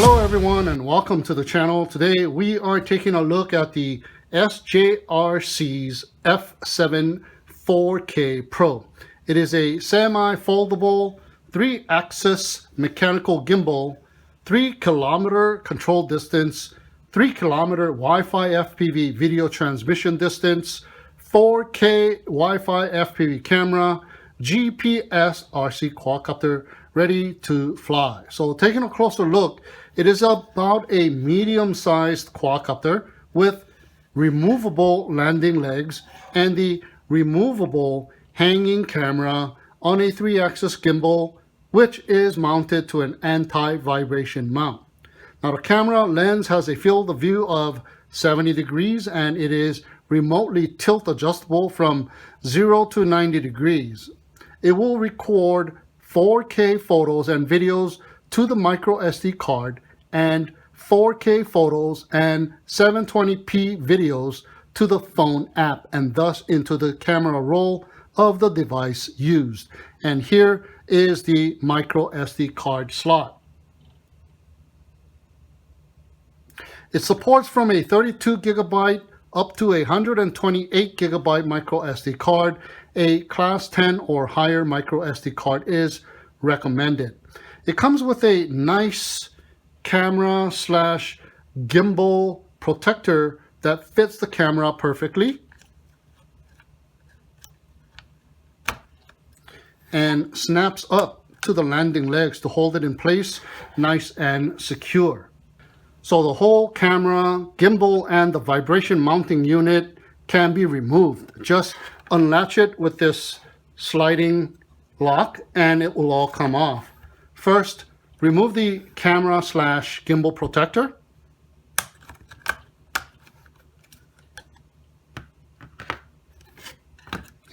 Hello everyone and welcome to the channel. Today we are taking a look at the SJRC's F7 4K Pro. It is a semi-foldable 3-axis mechanical gimbal, 3-kilometer control distance, 3-kilometer Wi-Fi FPV video transmission distance, 4K Wi-Fi FPV camera, GPS RC quadcopter, ready to fly. So taking a closer look, it is about a medium-sized quadcopter with removable landing legs and the removable hanging camera on a 3-axis gimbal, which is mounted to an anti-vibration mount. Now the camera lens has a field of view of 70 degrees and it is remotely tilt adjustable from 0 to 90 degrees. It will record 4K photos and videos to the micro SD card and 4K photos and 720p videos to the phone app and thus into the camera roll of the device used. And here is the micro SD card slot. It supports from a 32 gigabyte up to a 128 gigabyte micro SD card. A class 10 or higher micro SD card is recommended. It comes with a nice camera slash gimbal protector that fits the camera perfectly and snaps up to the landing legs to hold it in place nice and secure. So the whole camera, gimbal, and the vibration mounting unit can be removed. Just unlatch it with this sliding lock and it will all come off. First, remove the camera slash gimbal protector.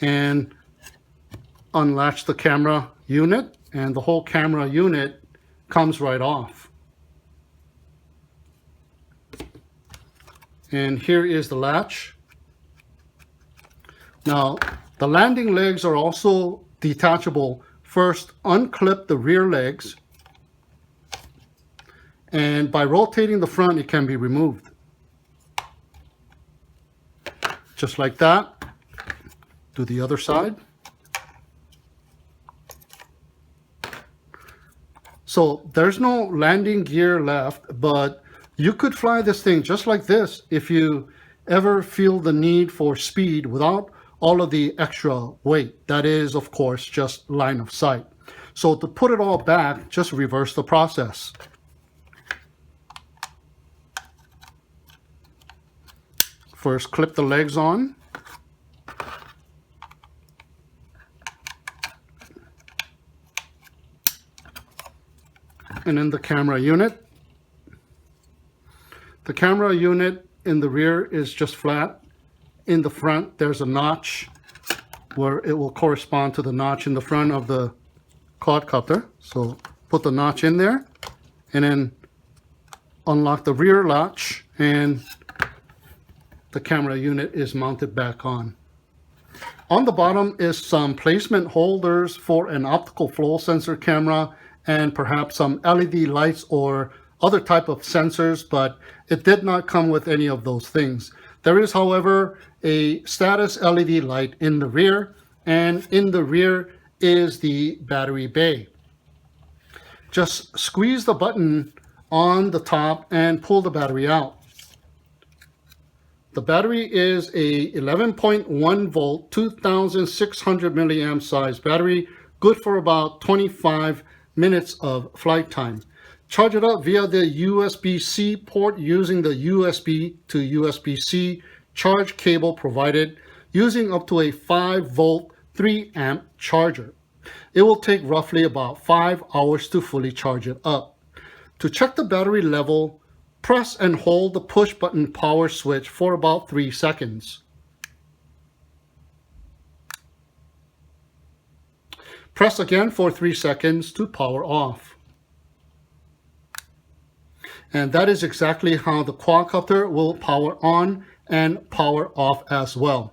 And unlatch the camera unit, and the whole camera unit comes right off. And here is the latch. Now, the landing legs are also detachable. First, unclip the rear legs, and by rotating the front, it can be removed. Just like that. Do the other side. So there's no landing gear left, but you could fly this thing just like this if you ever feel the need for speed without all of the extra weight. That is, of course, just line of sight. So to put it all back, just reverse the process. First, clip the legs on. And then the camera unit. The camera unit in the rear is just flat. In the front, there's a notch where it will correspond to the notch in the front of the quadcopter. So put the notch in there and then unlock the rear latch and the camera unit is mounted back on. On the bottom is some placement holders for an optical flow sensor camera and perhaps some LED lights or other type of sensors, but it did not come with any of those things. There is, however, a status LED light in the rear, and in the rear is the battery bay. Just squeeze the button on the top and pull the battery out. The battery is a 11.1 volt, 2600 milliamp size battery, good for about 25 minutes of flight time. Charge it up via the USB-C port using the USB to USB-C charge cable provided, using up to a 5 volt 3 amp charger. It will take roughly about 5 hours to fully charge it up. To check the battery level, press and hold the push button power switch for about 3 seconds. Press again for 3 seconds to power off. And that is exactly how the quadcopter will power on and power off as well.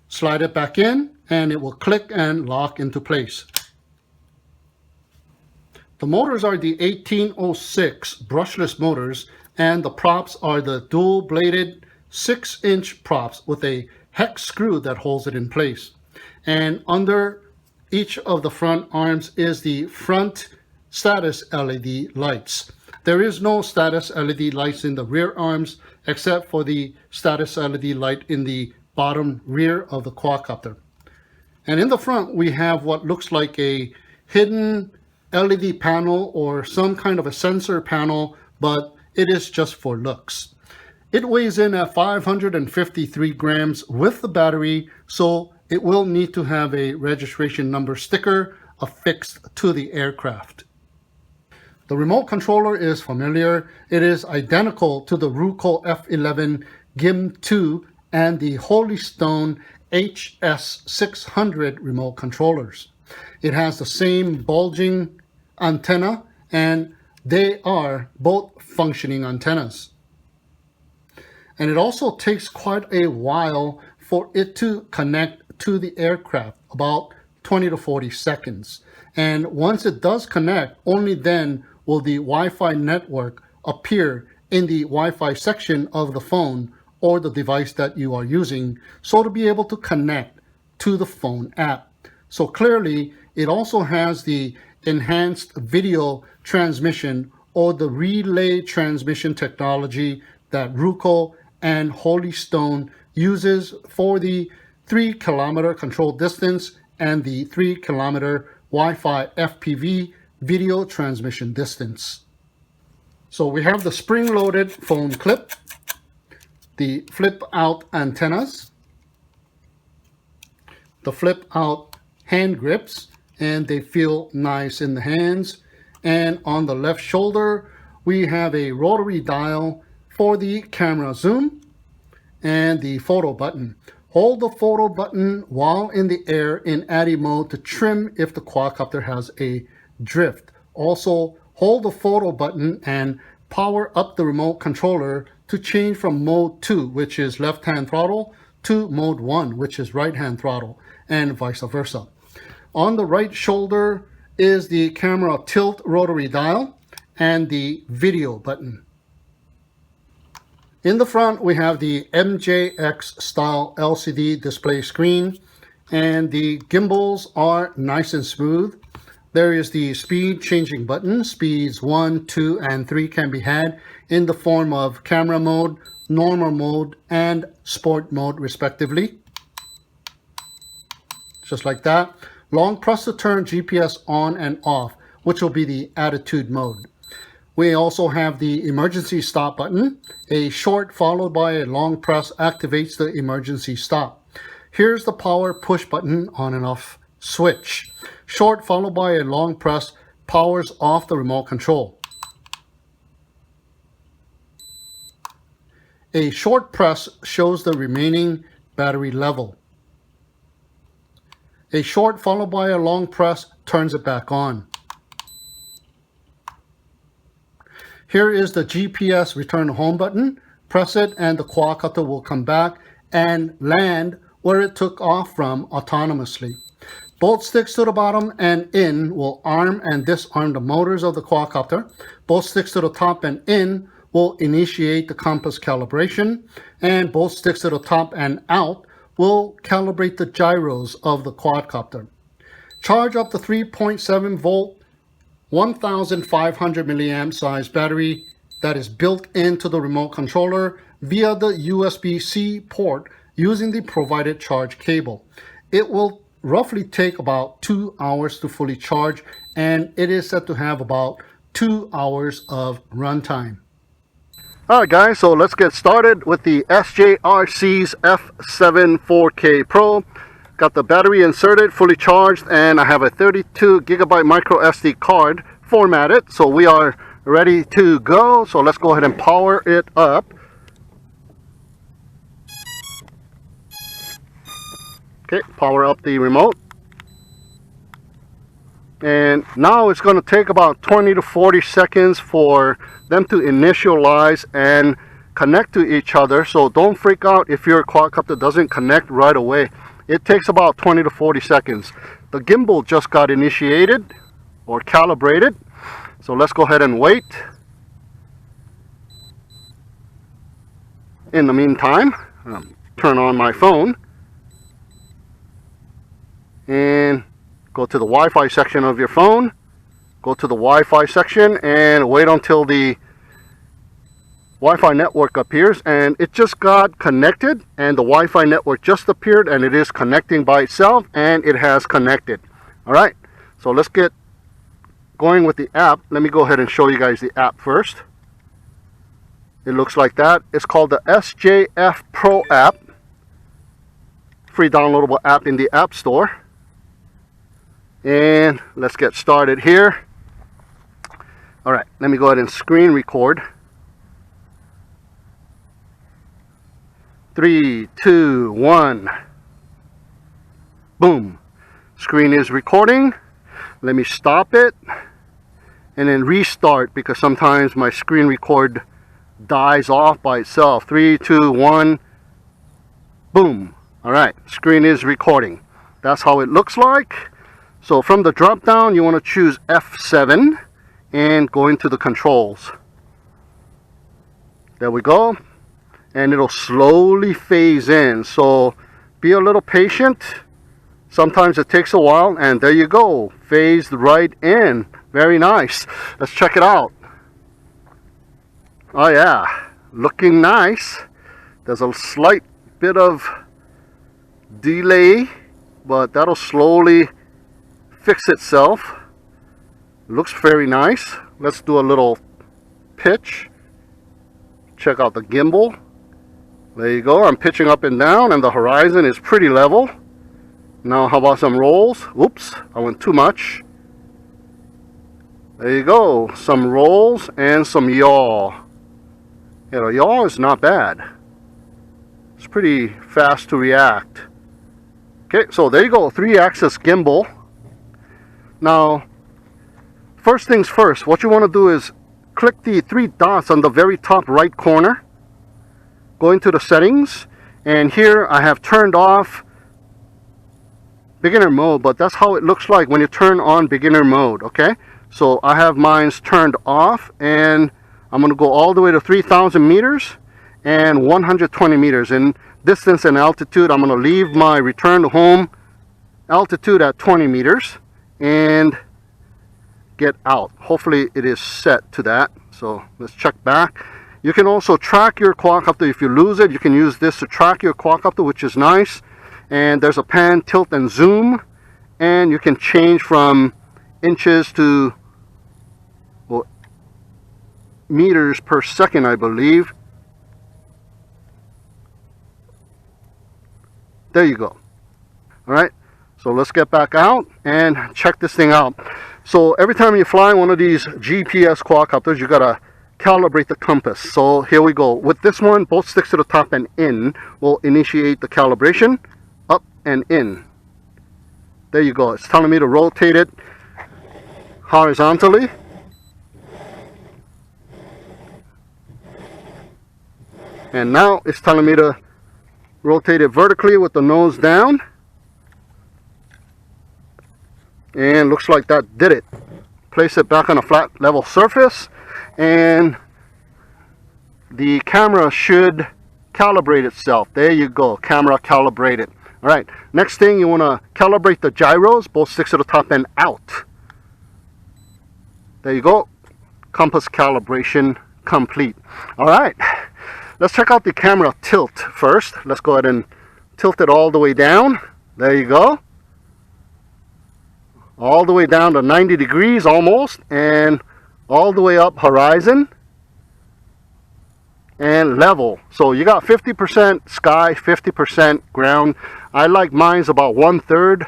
Slide it back in and it will click and lock into place. The motors are the 1806 brushless motors, and the props are the dual-bladed 6-inch props with a hex screw that holds it in place. And under each of the front arms is the front status LED lights. There is no status LED lights in the rear arms except for the status LED light in the bottom rear of the quadcopter. And in the front we have what looks like a hidden LED panel or some kind of a sensor panel, but it is just for looks. It weighs in at 553 grams with the battery, so it will need to have a registration number sticker affixed to the aircraft. The remote controller is familiar. It is identical to the Ruco F11 GIM2 and the Holystone HS600 remote controllers. It has the same bulging antenna, and they are both functioning antennas. And it also takes quite a while for it to connect to the aircraft, about 20 to 40 seconds. And once it does connect, only then will the Wi-Fi network appear in the Wi-Fi section of the phone or the device that you are using, so to be able to connect to the phone app. So clearly, it also has the enhanced video transmission or the relay transmission technology that Ruco and Holystone uses for the 3-kilometer control distance and the 3-kilometer Wi-Fi FPV video transmission distance. So we have the spring-loaded phone clip, the flip-out antennas, the flip-out hand grips, and they feel nice in the hands. And on the left shoulder, we have a rotary dial for the camera zoom and the photo button. Hold the photo button while in the air in ADI mode to trim if the quadcopter has a drift. Also, hold the photo button and power up the remote controller to change from mode 2, which is left-hand throttle, to mode 1, which is right-hand throttle, and vice versa. On the right shoulder is the camera tilt rotary dial and the video button. In the front, we have the MJX style LCD display screen, and the gimbals are nice and smooth. There is the speed changing button. Speeds 1, 2, and 3 can be had in the form of camera mode, normal mode, and sport mode respectively. Just like that. Long press to turn GPS on and off, which will be the attitude mode. We also have the emergency stop button. A short followed by a long press activates the emergency stop. Here's the power push button on and off switch. Short followed by a long press powers off the remote control. A short press shows the remaining battery level. A short followed by a long press turns it back on. Here is the GPS return home button. Press it and the quadcopter will come back and land where it took off from autonomously. Both sticks to the bottom and in will arm and disarm the motors of the quadcopter. Both sticks to the top and in will initiate the compass calibration, and both sticks to the top and out will calibrate the gyros of the quadcopter. Charge up the 3.7 volt 1500 milliamp size battery that is built into the remote controller via the USB-C port using the provided charge cable. It will roughly take about 2 hours to fully charge, and it is said to have about 2 hours of runtime. Alright guys, so let's get started with the SJRC's F7 4K Pro. Got the battery inserted, fully charged, and I have a 32 gigabyte micro SD card formatted. So we are ready to go. So let's go ahead and power it up. Okay, power up the remote. And now it's going to take about 20 to 40 seconds for them to initialize and connect to each other. So don't freak out if your quadcopter doesn't connect right away. It takes about 20 to 40 seconds. The gimbal just got initiated or calibrated. So let's go ahead and wait. In the meantime, turn on my phone and go to the Wi-Fi section of your phone. Go to the Wi-Fi section and wait until the Wi-Fi network appears, and it just got connected and the Wi-Fi network just appeared and it is connecting by itself and it has connected. Alright, so let's get going with the app. Let me go ahead and show you guys the app first. It looks like that. It's called the SJF Pro app. Free downloadable app in the App Store. And let's get started here. Alright, let me go ahead and screen record. 3, 2, 1. Boom. Screen is recording. Let me stop it and then restart, because sometimes my screen record dies off by itself. 3, 2, 1. Boom. Alright, screen is recording. That's how it looks like. So from the drop down, you want to choose F7 and go into the controls. There we go. And it'll slowly phase in, so be a little patient. Sometimes it takes a while, and there you go, phased right in. Very nice. Let's check it out. Oh yeah, looking nice. There's a slight bit of delay, but that'll slowly fix itself. Looks very nice. Let's do a little pitch. Check out the gimbal. There you go. I'm pitching up and down and the horizon is pretty level. Now how about some rolls? Oops, I went too much. There you go. Some rolls and some yaw. Yeah, the yaw is not bad. It's pretty fast to react. Okay, so there you go. 3-axis gimbal. Now, first things first, what you want to do is click the 3 dots on the very top right corner. Go into the settings, and here I have turned off beginner mode, but that's how it looks like when you turn on beginner mode. Okay, so I have mine turned off, and I'm going to go all the way to 3,000 meters and 120 meters in distance and altitude. I'm going to leave my return to home altitude at 20 meters and get out. Hopefully it is set to that. So let's check back. You can also track your quadcopter. If you lose it, you can use this to track your quadcopter, which is nice. And there's a pan, tilt, and zoom, and you can change from inches to, well, meters per second, I believe. There you go. All right, so let's get back out and check this thing out. So every time you fly one of these GPS quadcopters, you gotta calibrate the compass. So here we go. With this one, both sticks to the top and in will initiate the calibration. Up and in. There you go. It's telling me to rotate it horizontally. And now it's telling me to rotate it vertically with the nose down. And looks like that did it. Place it back on a flat level surface, and the camera should calibrate itself. There you go, camera calibrated. All right, next thing, you want to calibrate the gyros, both sticks to the top and out. There you go, compass calibration complete. All right, let's check out the camera tilt first. Let's go ahead and tilt it all the way down. There you go. All the way down to 90 degrees almost, and all the way up horizon and level. So you got 50% sky, 50% ground. I like mine's about 1/3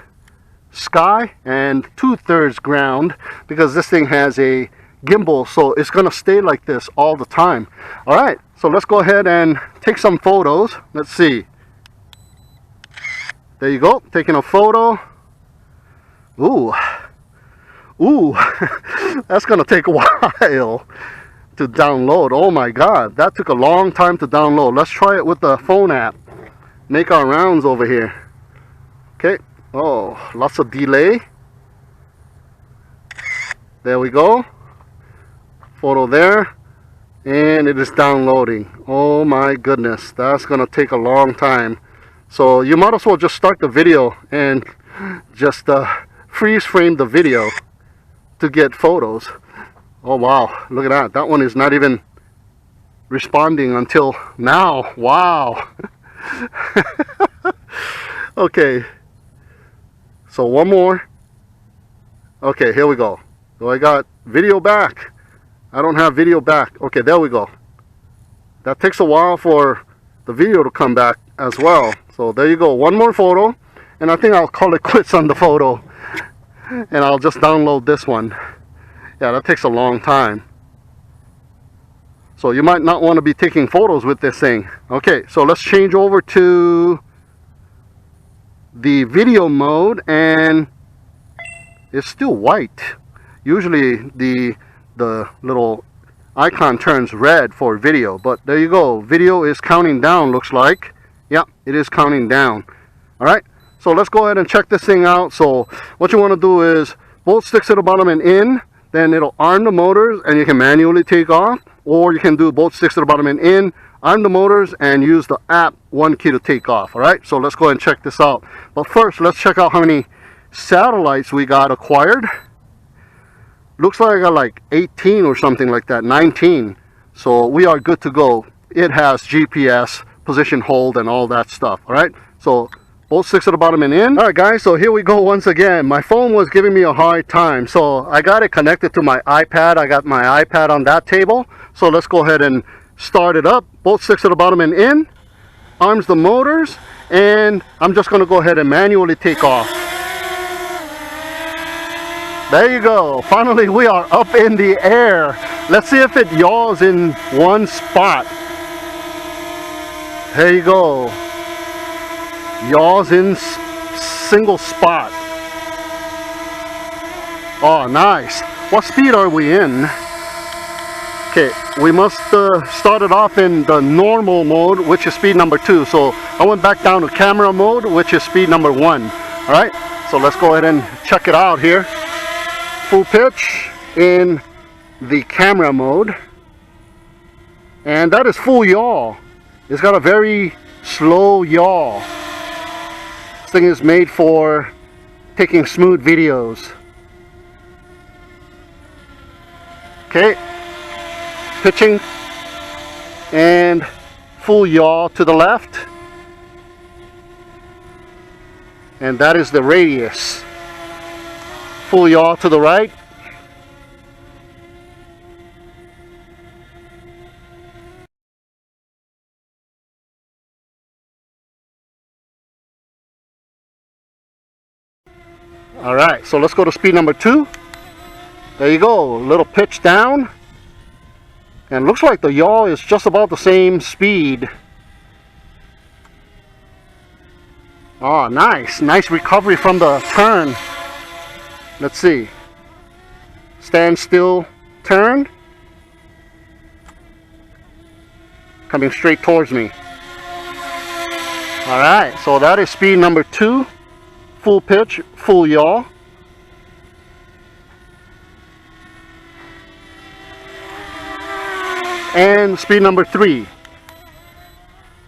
sky and 2/3 ground, because this thing has a gimbal, so it's gonna stay like this all the time. All right, so let's go ahead and take some photos. Let's see. There you go, taking a photo. Ooh, that's gonna take a while to download. Oh my god, that took a long time to download. Let's try it with the phone app. Make our rounds over here. Okay, oh, lots of delay. There we go. Photo there. And it is downloading. Oh my goodness, that's gonna take a long time. So you might as well just start the video and just freeze frame the video to get photos. Oh wow, look at that. That one is not even responding until now. Wow. Okay, so one more. Okay, here we go. So I got video back. I don't have video back. Okay, there we go. That takes a while for the video to come back as well. So there you go. One more photo. And I think I'll call it quits on the photo. And I'll just download this one. Yeah, that takes a long time. So you might not want to be taking photos with this thing. Okay, so let's change over to the video mode. And it's still white. Usually the little icon turns red for video, but there you go. Video is counting down, looks like. Yeah, it is counting down. All right, so let's go ahead and check this thing out. So what you want to do is both sticks at the bottom and in, then it'll arm the motors and you can manually take off, or you can do both sticks at the bottom and in, arm the motors and use the app 1 key to take off. All right, so let's go ahead and check this out. But first, let's check out how many satellites we got acquired. Looks like I got like 18 or something like that, 19. So we are good to go. It has GPS, position hold, and all that stuff. All right, so both sticks at the bottom and in. All right, guys, so here we go once again. My phone was giving me a hard time, so I got it connected to my iPad. I got my iPad on that table. So let's go ahead and start it up. Both sticks at the bottom and in. Arms the motors, and I'm just going to go ahead and manually take off. There you go. Finally, we are up in the air. Let's see if it yaws in one spot. There you go. Yaws in single spot. Oh, nice. What speed are we in? Okay, we must start it off in the normal mode, which is speed number 2. So I went back down to camera mode, which is speed number 1. All right, so let's go ahead and check it out here. Full pitch in the camera mode, and that is full yaw. It's got a very slow yaw. This thing is made for taking smooth videos. Okay, pitching and full yaw to the left, and that is the radius. Full yaw to the right. All right, so let's go to speed number 2. There you go, a little pitch down. And looks like the yaw is just about the same speed. Oh, nice. Nice recovery from the turn. Let's see. Stand still, turn. Coming straight towards me. All right, so that is speed number 2. Full pitch, full yaw. And speed number 3.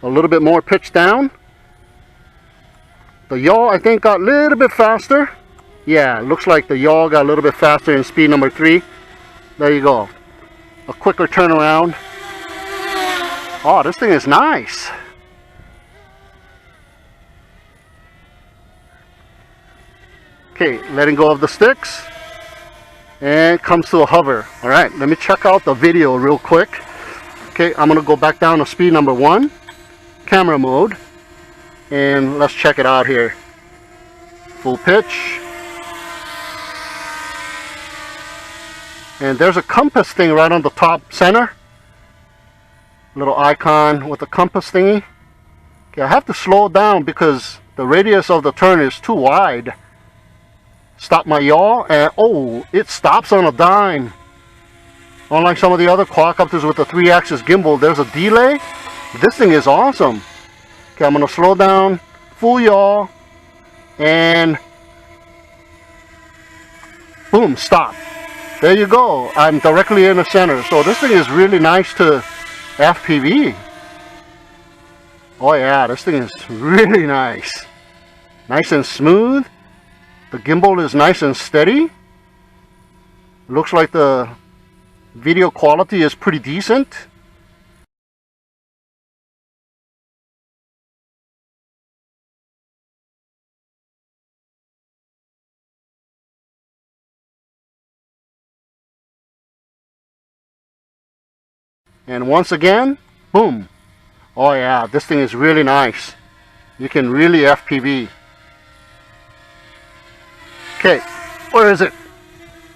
A little bit more pitch down. The yaw, I think, got a little bit faster. Yeah, looks like the yaw got a little bit faster in speed number 3. There you go. A quicker turnaround. Oh, this thing is nice. Okay, letting go of the sticks. And comes to a hover. All right, let me check out the video real quick. Okay, I'm going to go back down to speed number 1. Camera mode. And let's check it out here. Full pitch. And there's a compass thing right on the top center. Little icon with the compass thingy. Okay, I have to slow down because the radius of the turn is too wide. Stop my yaw, and oh, it stops on a dime. Unlike some of the other quadcopters with the 3-axis gimbal, there's a delay. This thing is awesome. Okay, I'm going to slow down, full yaw, and boom, stop. There you go. I'm directly in the center. So this thing is really nice to FPV. Oh yeah, this thing is really nice. Nice and smooth. The gimbal is nice and steady. Looks like the video quality is pretty decent. And once again, boom. Oh yeah, this thing is really nice. You can really FPV. Okay, where is it?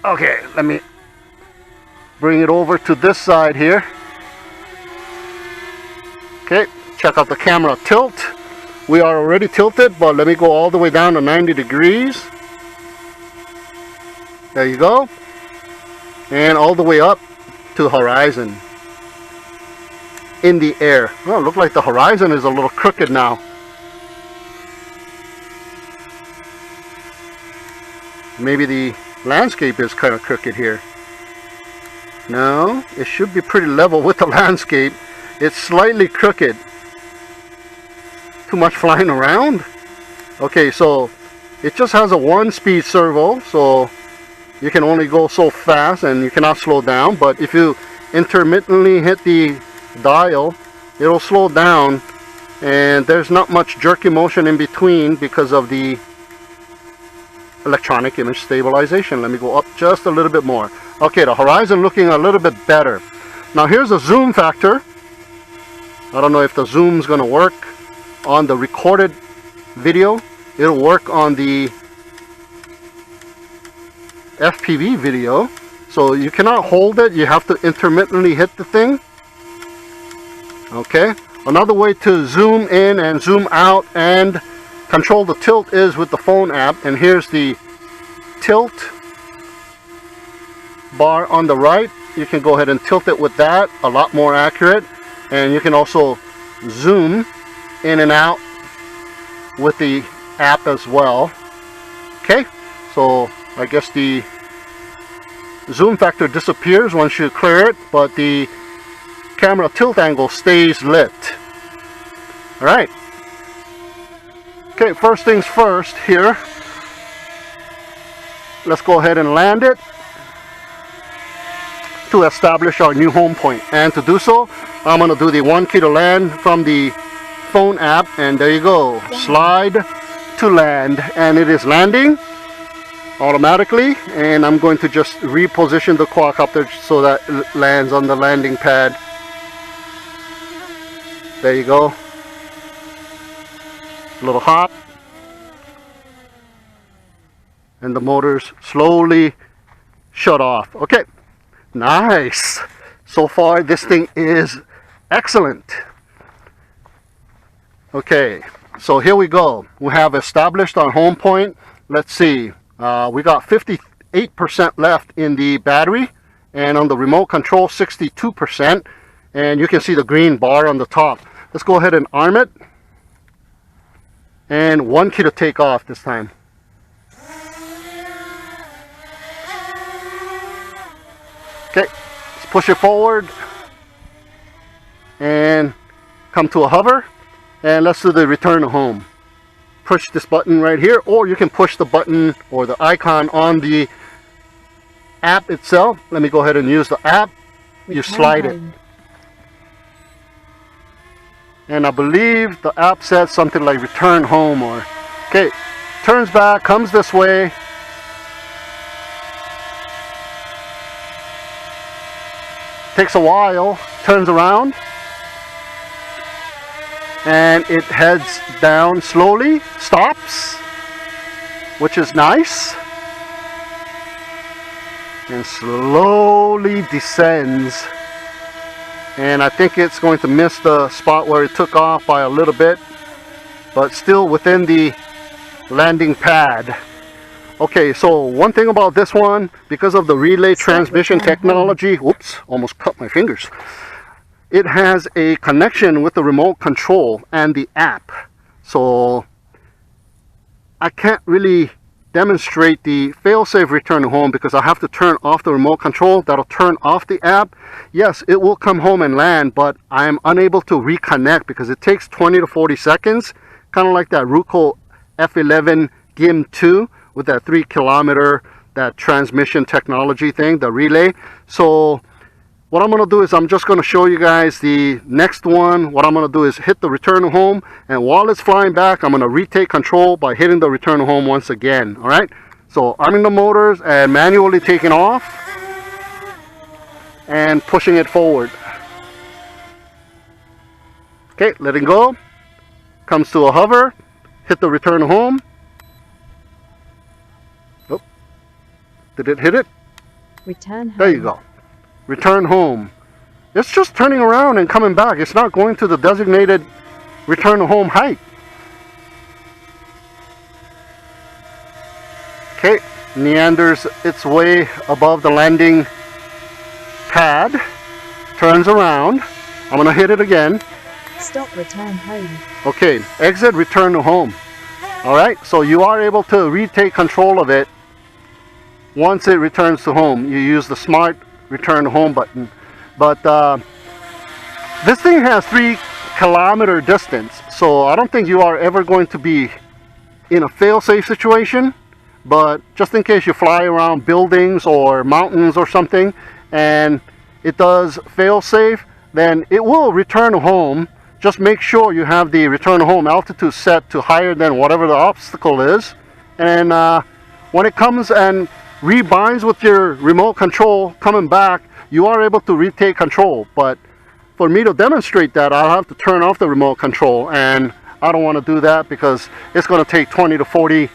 Okay, let me bring it over to this side here. Okay, check out the camera tilt. We are already tilted, but let me go all the way down to 90 degrees. There you go. And all the way up to the horizon. In the air. Oh, look like the horizon is a little crooked now. Maybe the landscape is kind of crooked here. No, it should be pretty level with the landscape. It's slightly crooked. Too much flying around. Okay, so it just has a 1-speed servo, so you can only go so fast and you cannot slow down. But if you intermittently hit the dial, it'll slow down, and there's not much jerky motion in between because of the electronic image stabilization. Let me go up just a little bit more. Okay, the horizon looking a little bit better. Now here's the zoom factor. I don't know if the zoom's gonna work on the recorded video. It'll work on the FPV video. So you cannot hold it, you have to intermittently hit the thing. Okay, another way to zoom in and zoom out and control the tilt is with the phone app. And here's the tilt bar on the right. You can go ahead and tilt it with that, a lot more accurate. And you can also zoom in and out with the app as well. Okay, so I guess the zoom factor disappears once you clear it, but the camera tilt angle stays lit. All right. Okay, first things first here. Let's go ahead and land it to establish our new home point. And to do so, I'm going to do the 1 key to land from the phone app, and there you go. Slide to land, and it is landing automatically. And I'm going to just reposition the quadcopter so that it lands on the landing pad. There you go. A little hop. And the motors slowly shut off. Okay. Nice. So far this thing is excellent. Okay. So here we go. We have established our home point. Let's see. We got 58% left in the battery. And on the remote control, 62%. And you can see the green bar on the top. Let's go ahead and arm it. And 1 key to take off this time. Okay, let's push it forward. And come to a hover. And let's do the return to home. Push this button right here, or you can push the button or the icon on the app itself. Let me go ahead and use the app. You slide it. And I believe the app said something like return home, or okay, turns back, comes this way. Takes a while, turns around, and it heads down slowly, stops, which is nice, and slowly descends. And I think it's going to miss the spot where it took off by a little bit, but still within the landing pad. Okay, so one thing about this one, because of the relay transmission technology, whoops, almost cut my fingers. It has a connection with the remote control and the app. So I can't really demonstrate the fail-safe return to home because I have to turn off the remote control. That'll turn off the app. Yes, it will come home and land, but I'm unable to reconnect because it takes 20 to 40 seconds, kind of like that Ruco F11 GIM2 with that 3 kilometer, that transmission technology thing, the relay. So what I'm going to do is I'm just going to show you guys the next one. What I'm going to do is hit the return to home, and while it's flying back, I'm going to retake control by hitting the return to home once again. All right, so arming the motors and manually taking off and pushing it forward. Okay, letting go, comes to a hover, hit the return to home. Oh, did it hit it? Return home. There you go. Return home. It's just turning around and coming back. It's not going to the designated return to home height. Okay, meanders its way above the landing pad, turns around. I'm going to hit it again. Stop, return home. Okay, exit, return to home. Alright, so you are able to retake control of it once it returns to home. You use the smart return to home button, but this thing has 3 kilometer distance, so I don't think you are ever going to be in a fail-safe situation. But just in case you fly around buildings or mountains or something and it does fail-safe, then it will return to home. Just make sure you have the return to home altitude set to higher than whatever the obstacle is, and when it comes and rebinds with your remote control coming back, you are able to retake control. But for me to demonstrate that, I'll have to turn off the remote control, and I don't want to do that because it's going to take 20 to 40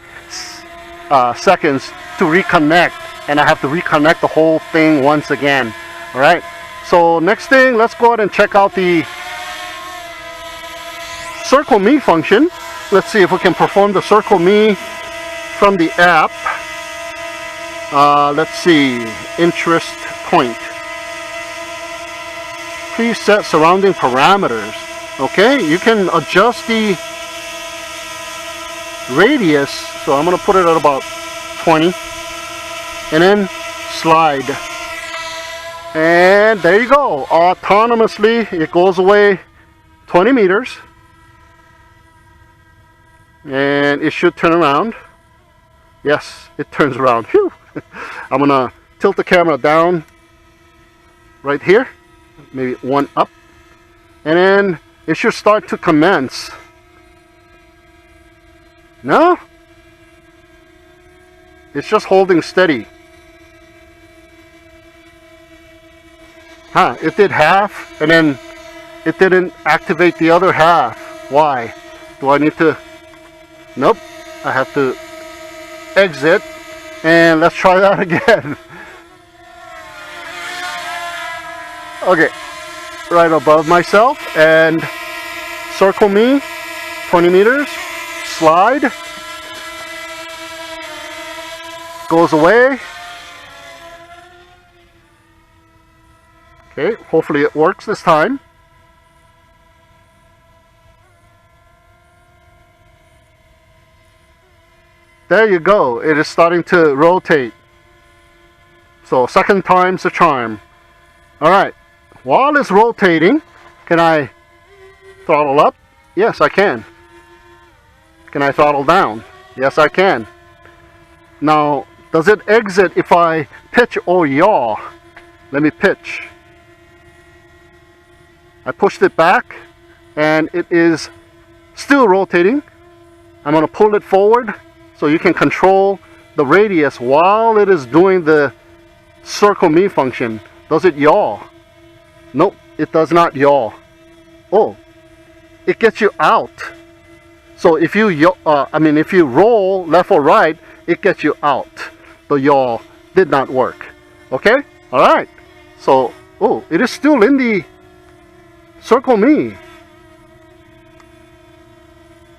seconds to reconnect, and I have to reconnect the whole thing once again. All right, so next thing, let's go ahead and check out the Circle Me function. Let's see if we can perform the Circle Me from the app. Let's see, interest point, preset surrounding parameters. Okay, you can adjust the radius, so I'm going to put it at about 20, and then slide, and there you go. Autonomously it goes away 20 meters, and it should turn around. Yes, it turns around. Phew. I'm gonna tilt the camera down right here, maybe 1 up, and then it should start to commence. No, it's just holding steady. It did half and then it didn't activate the other half. Why? Do I need to? Nope, I have to exit. And let's try that again. Okay, right above myself, and Circle Me, 20 meters, slide, goes away. Okay, hopefully it works this time. There you go, it is starting to rotate. So second time's the charm. Alright, while it's rotating, can I throttle up? Yes, I can. Can I throttle down? Yes, I can. Now, does it exit if I pitch or yaw? Let me pitch. I pushed it back and it is still rotating. I'm going to pull it forward so you can control the radius while it is doing the Circle Me function. Does it yaw? Nope, it does not yaw. Oh, it gets you out. So if you if you roll left or right, it gets you out. The yaw did not work. Okay? All right. So, oh, it is still in the Circle Me.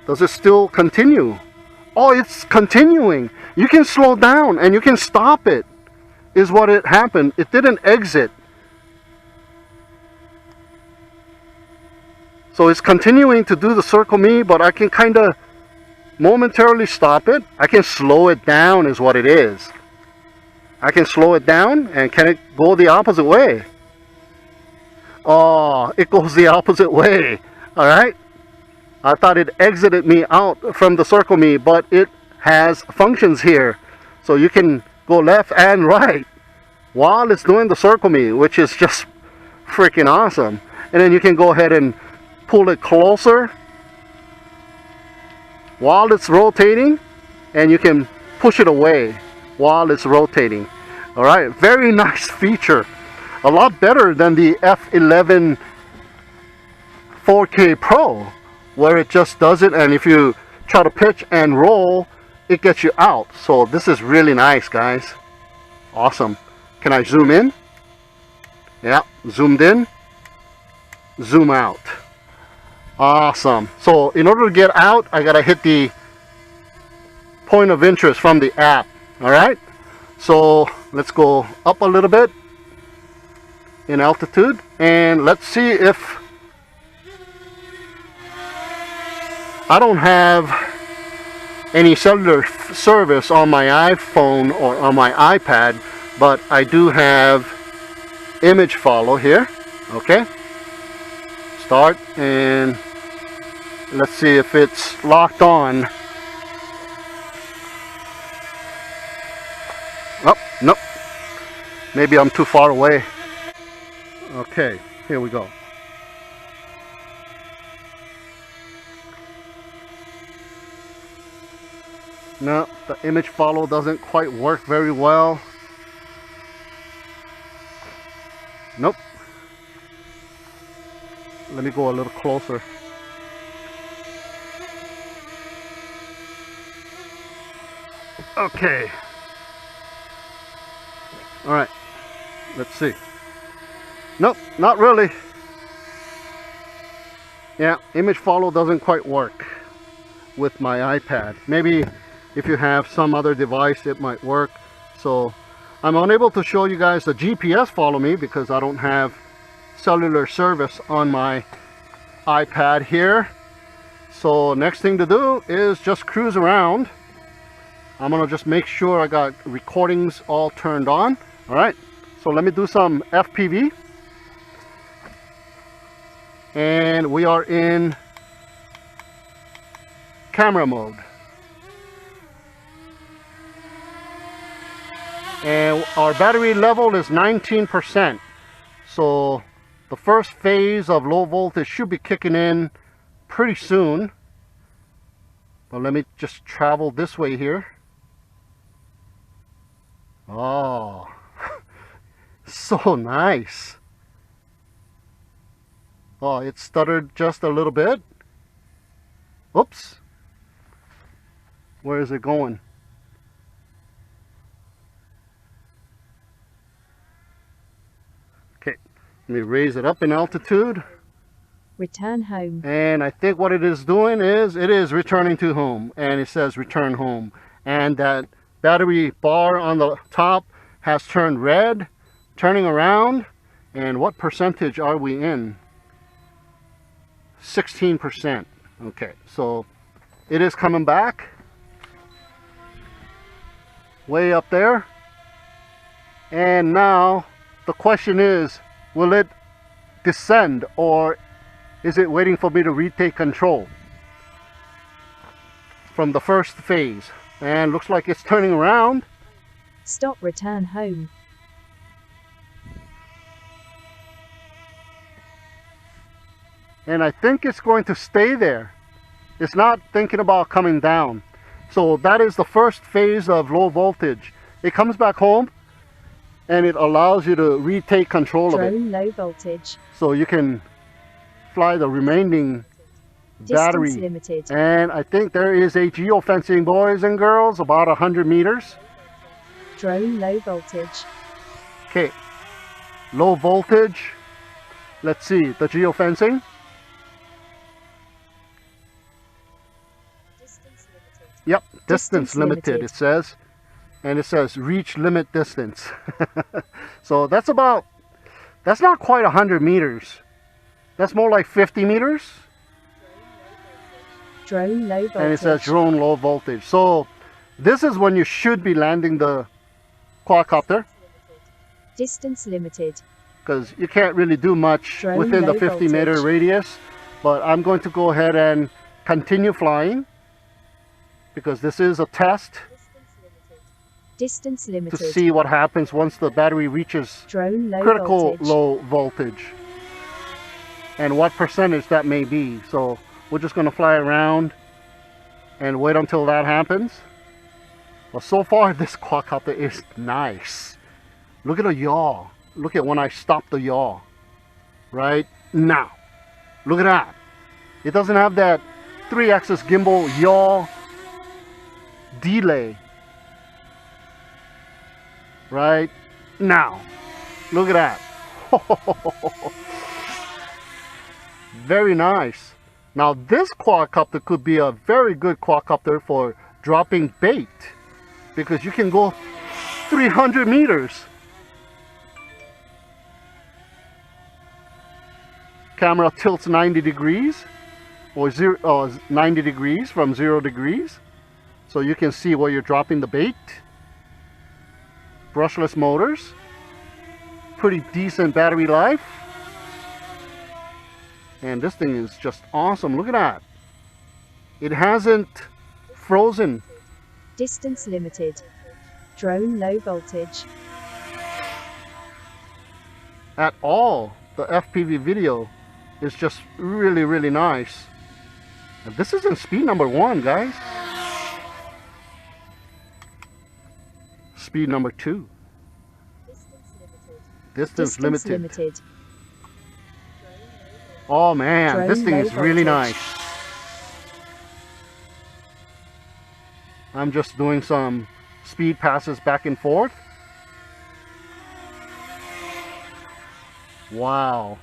Does it still continue? Oh, it's continuing. You can slow down and you can stop it, is what it happened. It didn't exit. So it's continuing to do the Circle Me, but I can kind of momentarily stop it. I can slow it down is what it is. I can slow it down, and can it go the opposite way? Oh, it goes the opposite way. Alright. I thought it exited me out from the circle me, but it has functions here. So you can go left and right while it's doing the circle me, which is just freaking awesome. And then you can go ahead and pull it closer while it's rotating, and you can push it away while it's rotating. Alright, very nice feature. A lot better than the F11 4K Pro, where it just does it, and if you try to pitch and roll, it gets you out. So this is really nice, guys. Awesome. Can I zoom in? Yeah, zoomed in, zoom out. Awesome. So in order to get out, I gotta hit the point of interest from the app. Alright, so let's go up a little bit in altitude, and let's see if I don't have any cellular service on my iPhone or on my iPad, but I do have image follow here. Okay, start, and let's see if it's locked on. Oh, nope, maybe I'm too far away. Okay, here we go. No, the image follow doesn't quite work very well. Nope. Let me go a little closer. Okay. Alright. Let's see. Nope, not really. Yeah, image follow doesn't quite work with my iPad. Maybe if you have some other device it might work. So I'm unable to show you guys the GPS follow me because I don't have cellular service on my iPad here. So next thing to do is just cruise around. I'm gonna just make sure I got recordings all turned on. Alright, so let me do some FPV. And we are in camera mode. And our battery level is 19%. So the first phase of low voltage should be kicking in pretty soon. But let me just travel this way here. Oh, so nice. Oh, it stuttered just a little bit. Oops. Where is it going? Okay, let me raise it up in altitude. Return home. And I think what it is doing is it is returning to home, and it says return home. And that battery bar on the top has turned red, turning around. And what percentage are we in? 16%. Okay, so it is coming back way up there. And now the question is, will it descend, or is it waiting for me to retake control from the first phase? And looks like it's turning around. Stop, return home. And I think it's going to stay there. It's not thinking about coming down. So that is the first phase of low voltage. It comes back home and it allows you to retake control of it. Drone low voltage. So you can fly the remaining battery. Distance limited. And I think there is a geofencing, boys and girls, about 100 meters. Drone low voltage. Okay, low voltage. Let's see, the geofencing. Distance limited. Yep, distance Distance limited, limited. it says. And it says reach limit distance. So that's not quite 100 meters. That's more like 50 meters. Drone low voltage. And it says drone low voltage. So this is when you should be landing the quadcopter, Distance limited. because you can't really do much Drone within the low 50-meter voltage. radius. But I'm going to go ahead and continue flying, because this is a test Distance to limited. see what happens once the battery reaches Drone low critical voltage. low voltage, and what percentage that may be. So we're just going to fly around and wait until that happens. But so far this quadcopter is nice. Look at the yaw. Look at when I stop the yaw right now. Look at that. It doesn't have that 3-axis gimbal yaw delay right now. Look at that. Very nice. Now this quadcopter could be a very good quadcopter for dropping bait, because you can go 300 meters. Camera tilts 90 degrees, or 90 degrees from 0 degrees, so you can see where you're dropping the bait. Brushless motors, pretty decent battery life, and this thing is just awesome. Look at that. It hasn't frozen. Distance limited. Drone low voltage. At all. The FPV video is just really, really nice. And this is in speed number 1, guys. Speed number 2. Distance limited. Oh man, Drone this thing low is really voltage. nice. I'm just doing some speed passes back and forth. Wow.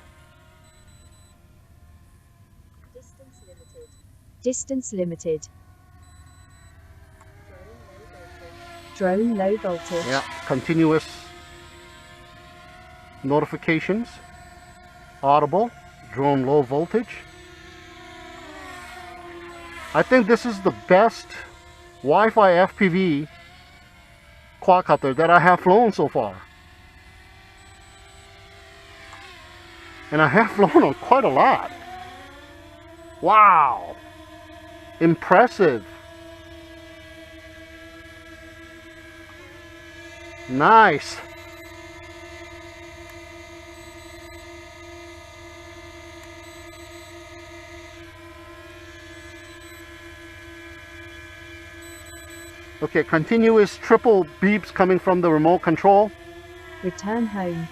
Distance limited. Drone low voltage. Yeah, continuous notifications. Audible. Drone low voltage. I think this is the best Wi-Fi FPV quadcopter that I have flown so far. And I have flown on quite a lot. Wow. Impressive. Nice. Okay, continuous triple beeps coming from the remote control. Return home.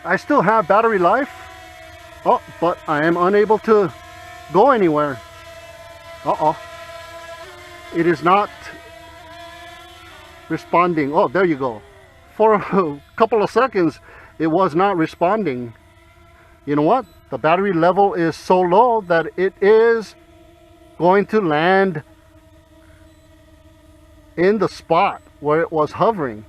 I still have battery life. Oh, but I am unable to go anywhere. Uh-oh. It is not responding. Oh, there you go. For a couple of seconds, it was not responding. You know what? The battery level is so low that it is going to land in the spot where it was hovering.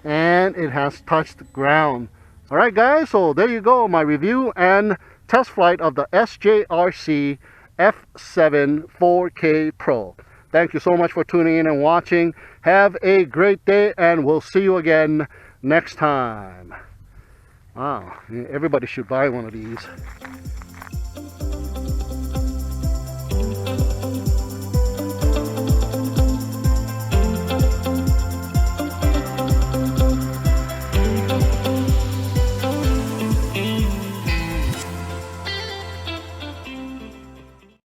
And it has touched the ground. Alright guys, so there you go, my review and test flight of the SJRC F7 4K Pro. Thank you so much for tuning in and watching. Have a great day, and we'll see you again next time. Wow, everybody should buy one of these.